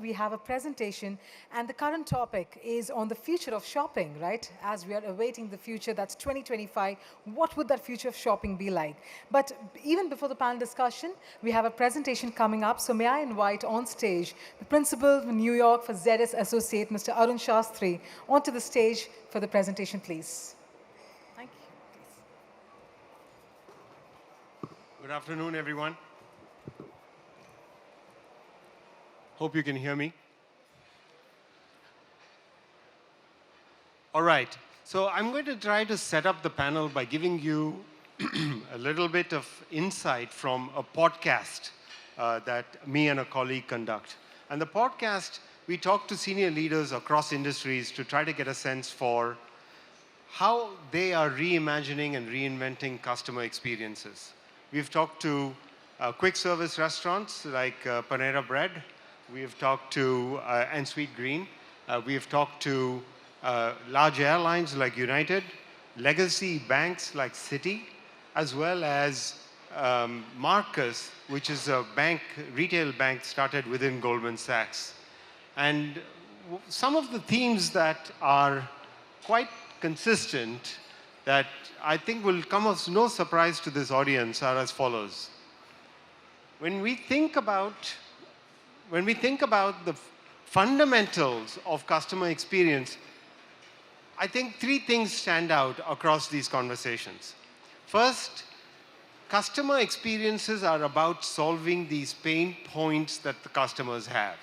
We have a presentation, and the current topic is on the future of shopping, right? As we are awaiting the future, that's 2025. What would that future of shopping be like? But even before the panel discussion, we have a presentation coming up. So may I invite on stage the principal of New York for ZS Associate, Mr. Arun Shastri, onto the stage for the presentation, please. Thank you. Good afternoon, everyone. Hope you can hear me. All right. So I'm going to try to set up the panel by giving you a little bit of insight from a podcast that me and a colleague conduct. And the podcast, we talk to senior leaders across industries to try to get a sense for how they are reimagining and reinventing customer experiences. We've talked to quick service restaurants like Panera Bread. We've talked to and Sweet Green. We've talked to large airlines like United, legacy banks like Citi, as well as Marcus, which is a bank, retail bank started within Goldman Sachs. And some of the themes that are quite consistent that I think will come as no surprise to this audience are as follows. When we think about the fundamentals of customer experience, I think three things stand out across these conversations. First, customer experiences are about solving these pain points that the customers have.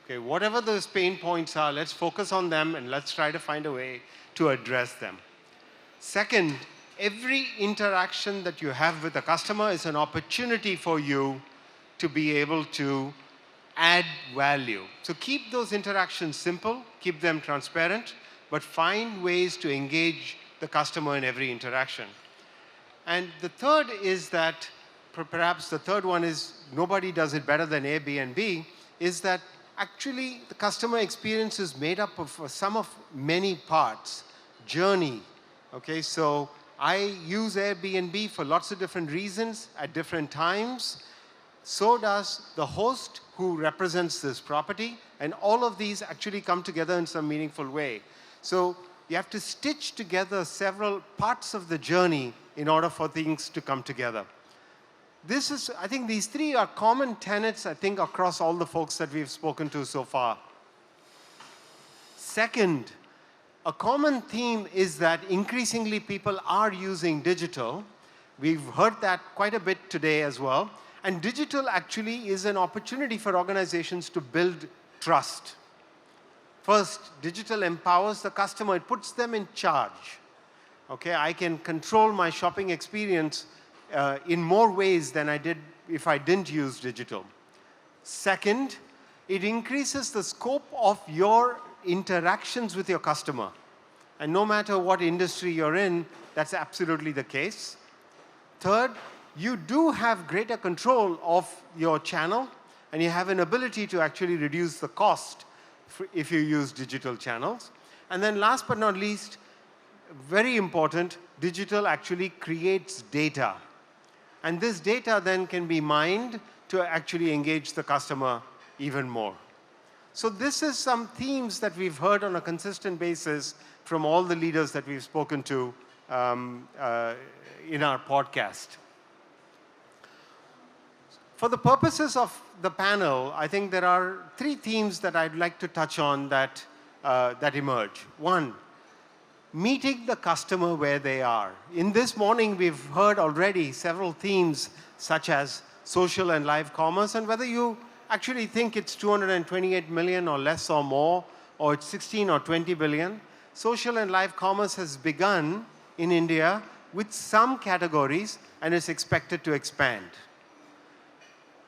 Okay, whatever those pain points are, let's focus on them and let's try to find a way to address them. Second, every interaction that you have with a customer is an opportunity for you to be able to add value. So keep those interactions simple, keep them transparent, but find ways to engage the customer in every interaction. And the third is that, perhaps the third one is nobody does it better than Airbnb, is that actually the customer experience is made up of a sum of many parts. Journey, okay, so I use Airbnb for lots of different reasons at different times. So does the host who represents this property, and all of these actually come together in some meaningful way. So you have to stitch together several parts of the journey in order for things to come together. I think these three are common tenets, I think, across all the folks that we've spoken to so far. Second, a common theme is that increasingly people are using digital. We've heard that quite a bit today as well. And digital actually is an opportunity for organizations to build trust. First, digital empowers the customer. It puts them in charge. Okay, I can control my shopping experience in more ways than I did if I didn't use digital. Second, it increases the scope of your interactions with your customer. And no matter what industry you're in, that's absolutely the case. Third, you do have greater control of your channel, and you have an ability to actually reduce the cost if you use digital channels. And then last but not least, very important, digital actually creates data. And this data then can be mined to actually engage the customer even more. So this is some themes that we've heard on a consistent basis from all the leaders that we've spoken to in our podcast. For the purposes of the panel, I think there are three themes that I'd like to touch on that emerge. One, meeting the customer where they are. In this morning, we've heard already several themes such as social and live commerce, and whether you actually think it's 228 million or less or more, or it's 16 or 20 billion, social and live commerce has begun in India with some categories and is expected to expand.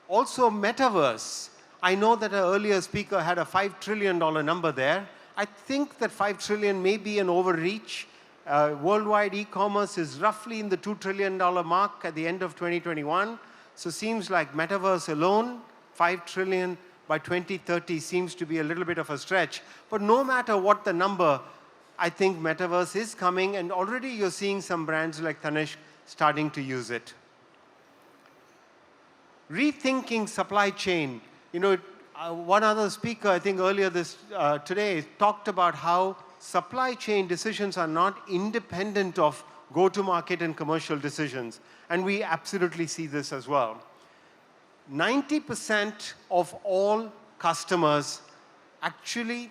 Also, metaverse. I know that an earlier speaker had a $5 trillion number there. I think that 5 trillion may be an overreach. Worldwide e-commerce is roughly in the $2 trillion mark at the end of 2021. So seems like metaverse alone, 5 trillion by 2030 seems to be a little bit of a stretch. But no matter what the number, I think metaverse is coming, and already you're seeing some brands like Tanishq starting to use it. Rethinking supply chain. You know, One other speaker, I think earlier today, talked about how supply chain decisions are not independent of go-to-market and commercial decisions. And we absolutely see this as well. 90% of all customers actually,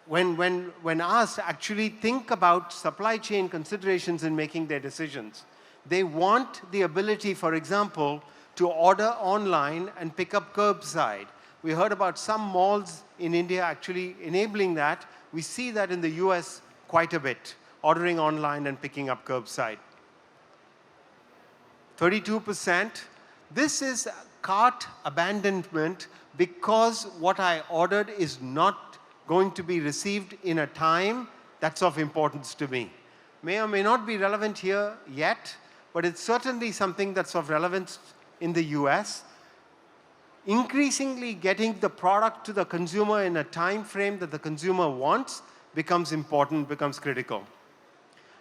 when asked, actually think about supply chain considerations in making their decisions. They want the ability, for example, to order online and pick up curbside. We heard about some malls in India actually enabling that. We see that in the US quite a bit, ordering online and picking up curbside. 32%, this is cart abandonment because what I ordered is not going to be received in a time that's of importance to me. May or may not be relevant here yet, but it's certainly something that's of relevance in the US. Increasingly getting the product to the consumer in a time frame that the consumer wants becomes important, becomes critical.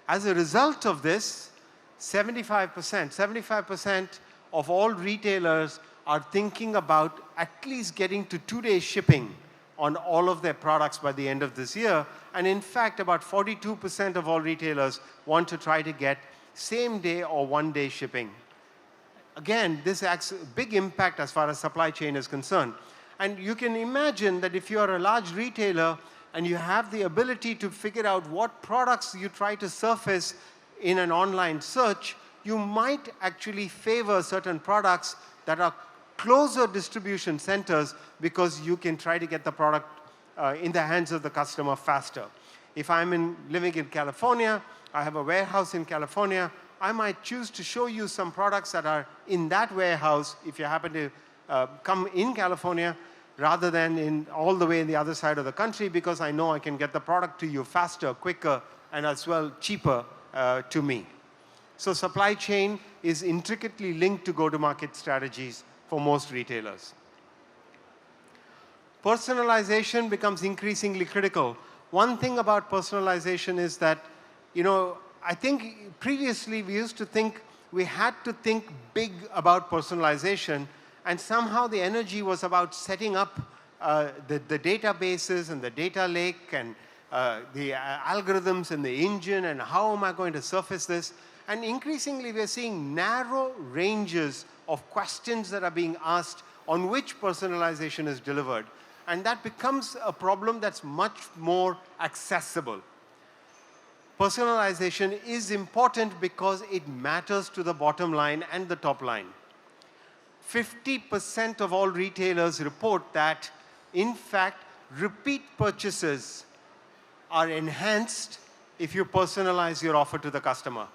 As a result of this, 75% of all retailers are thinking about at least getting to 2-day shipping on all of their products by the end of this year. And in fact, about 42% of all retailers want to try to get same-day or 1-day shipping. Again, this has a big impact as far as supply chain is concerned. And you can imagine that if you are a large retailer and you have the ability to figure out what products you try to surface in an online search, you might actually favor certain products that are closer distribution centers because you can try to get the product in the hands of the customer faster. If I'm living in California, I have a warehouse in California, I might choose to show you some products that are in that warehouse if you happen to come in California rather than all the way in the other side of the country because I know I can get the product to you faster, quicker, and as well cheaper to me. So supply chain is intricately linked to go-to-market strategies for most retailers. Personalization becomes increasingly critical. One thing about personalization is that, I think previously we used to think we had to think big about personalization, and somehow the energy was about setting up the databases and the data lake and the algorithms and the engine and how am I going to surface this. And increasingly we're seeing narrow ranges of questions that are being asked on which personalization is delivered. And that becomes a problem that's much more accessible. Personalization is important because it matters to the bottom line and the top line. 50% of all retailers report that, in fact, repeat purchases are enhanced if you personalize your offer to the customer.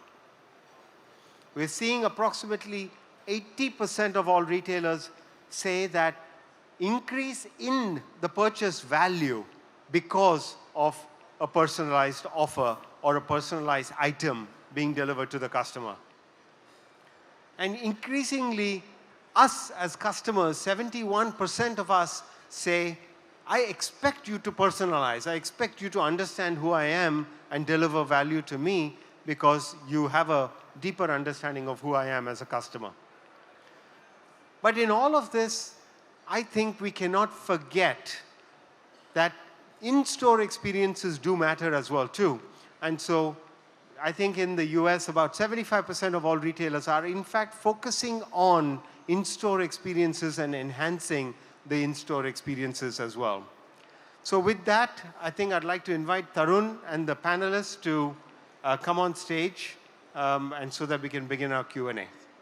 We're seeing approximately 80% of all retailers say that increase in the purchase value because of a personalized offer or a personalized item being delivered to the customer. And increasingly, us as customers, 71% of us say, I expect you to personalize. I expect you to understand who I am and deliver value to me because you have a deeper understanding of who I am as a customer. But in all of this, I think we cannot forget that in-store experiences do matter as well too. And so I think in the US, about 75% of all retailers are in fact focusing on in-store experiences and enhancing the in-store experiences as well. So with that, I think I'd like to invite Tarun and the panelists to come on stage and so that we can begin our Q&A.